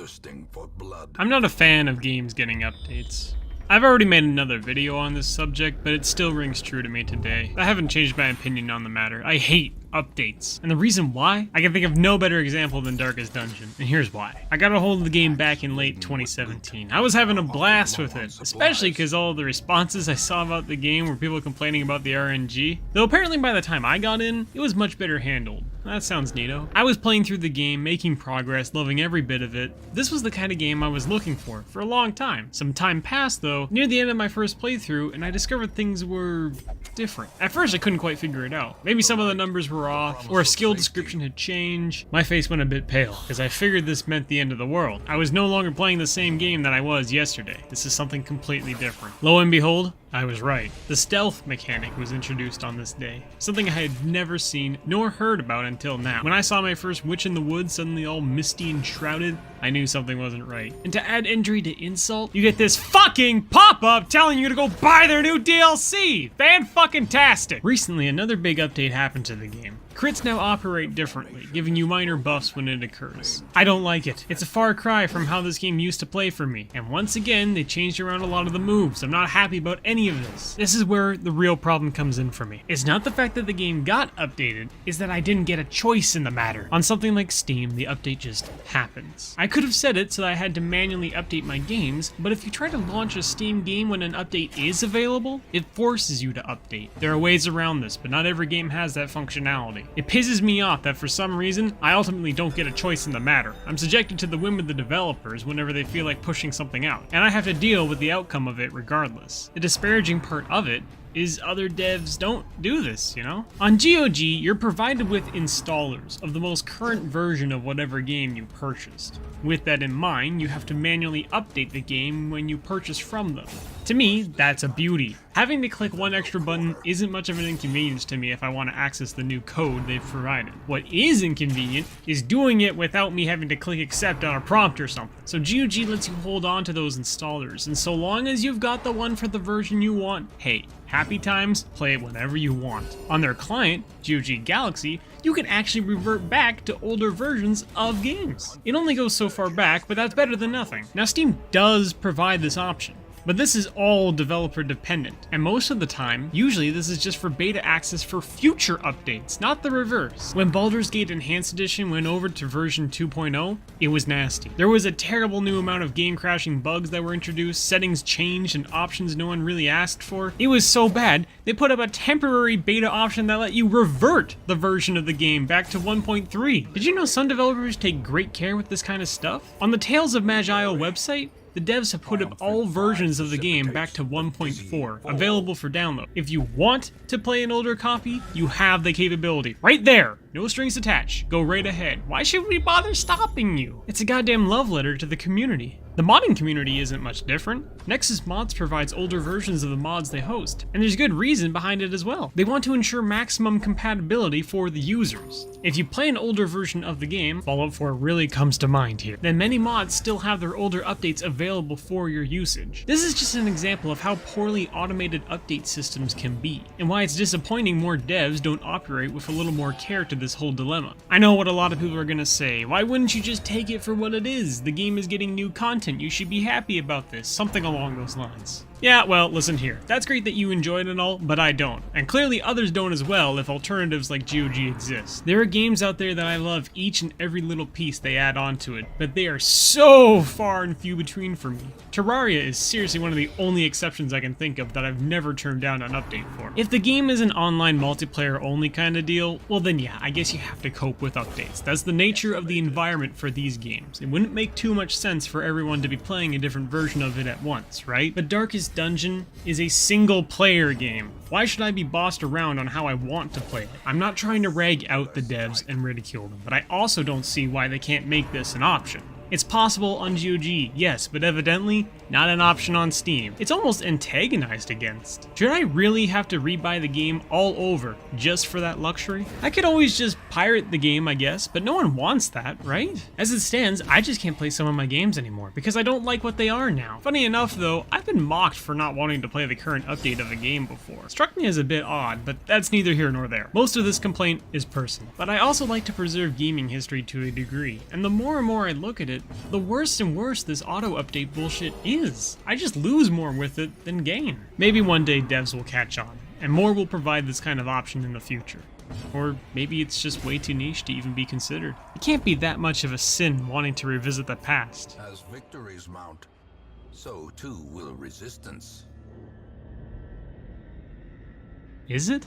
thirsting for blood. I'm not a fan of games getting updates. I've already made another video on this subject, but it still rings true to me today. I haven't changed my opinion on the matter. I hate updates. And the reason why? I can think of no better example than Darkest Dungeon, and here's why. I got a hold of the game back in late 2017. I was having a blast with it, especially because all the responses I saw about the game were people complaining about the RNG. Though apparently by the time I got in, it was much better handled. That sounds neato. I was playing through the game, making progress, loving every bit of it. This was the kind of game I was looking for a long time. Some time passed though, near the end of my first playthrough, and I discovered things were different. At first I couldn't quite figure it out. Maybe some of the numbers were off, or a skill description had changed. My face went a bit pale, because I figured this meant the end of the world. I was no longer playing the same game that I was yesterday. This is something completely different. Lo and behold, I was right. The stealth mechanic was introduced on this day, something I had never seen nor heard about until now. When I saw my first witch in the woods suddenly all misty and shrouded, I knew something wasn't right. And to add injury to insult, you get this fucking pop-up telling you to go buy their new DLC! Fan-fucking-tastic! Recently, another big update happened to the game. Crits now operate differently, giving you minor buffs when it occurs. I don't like it. It's a far cry from how this game used to play for me. And once again, they changed around a lot of the moves. I'm not happy about any of this. This is where the real problem comes in for me. It's not the fact that the game got updated, it's that I didn't get a choice in the matter. On something like Steam, the update just happens. I could have set it so that I had to manually update my games, but if you try to launch a Steam game when an update is available, it forces you to update. There are ways around this, but not every game has that functionality. It pisses me off that for some reason, I ultimately don't get a choice in the matter. I'm subjected to the whim of the developers whenever they feel like pushing something out, and I have to deal with the outcome of it regardless. The disparaging part of it is other devs don't do this, you know? On GOG, you're provided with installers of the most current version of whatever game you purchased. With that in mind, you have to manually update the game when you purchase from them. To me, that's a beauty. Having to click one extra button isn't much of an inconvenience to me if I want to access the new code they've provided. What is inconvenient is doing it without me having to click accept on a prompt or something. So GOG lets you hold on to those installers, and so long as you've got the one for the version you want, hey, happy times, play it whenever you want. On their client, GOG Galaxy, you can actually revert back to older versions of games. It only goes so far back, but that's better than nothing. Now Steam does provide this option, but this is all developer dependent, and most of the time, usually this is just for beta access for future updates, not the reverse. When Baldur's Gate Enhanced Edition went over to version 2.0, it was nasty. There was a terrible new amount of game crashing bugs that were introduced, settings changed, and options no one really asked for. It was so bad, they put up a temporary beta option that let you revert the version of the game back to 1.3. Did you know some developers take great care with this kind of stuff? On the Tales of Maj'Eyal website, the devs have put up all versions of the game back to 1.4, available for download. If you want to play an older copy, you have the capability. Right there! No strings attached. Go right ahead. Why should we bother stopping you? It's a goddamn love letter to the community. The modding community isn't much different. Nexus Mods provides older versions of the mods they host, and there's good reason behind it as well. They want to ensure maximum compatibility for the users. If you play an older version of the game, Fallout 4 really comes to mind here, then many mods still have their older updates available for your usage. This is just an example of how poorly automated update systems can be, and why it's disappointing more devs don't operate with a little more care to this whole dilemma. I know what a lot of people are gonna say. Why wouldn't you just take it for what it is? The game is getting new content. You should be happy about this. Something along those lines. Yeah, well, listen here. That's great that you enjoy it and all, but I don't. And clearly others don't as well if alternatives like GOG exist. There are games out there that I love each and every little piece they add onto it, but they are so far and few between for me. Terraria is seriously one of the only exceptions I can think of that I've never turned down an update for. If the game is an online multiplayer only kind of deal, well then yeah, I guess you have to cope with updates. That's the nature of the environment for these games. It wouldn't make too much sense for everyone to be playing a different version of it at once, right? But Darkest Dungeon is a single player game. Why should I be bossed around on how I want to play it? I'm not trying to rag out the devs and ridicule them, but I also don't see why they can't make this an option. It's possible on GOG, yes, but evidently not an option on Steam. It's almost antagonized against. Should I really have to rebuy the game all over just for that luxury? I could always just pirate the game, I guess, but no one wants that, right? As it stands, I just can't play some of my games anymore because I don't like what they are now. Funny enough though, I've been mocked for not wanting to play the current update of a game before. It struck me as a bit odd, but that's neither here nor there. Most of this complaint is personal, but I also like to preserve gaming history to a degree, and the more and more I look at it, it, the worse and worse this auto-update bullshit is. I just lose more with it than gain. Maybe one day devs will catch on, and more will provide this kind of option in the future. Or maybe it's just way too niche to even be considered. It can't be that much of a sin wanting to revisit the past. As victories mount, so too will resistance. Is it?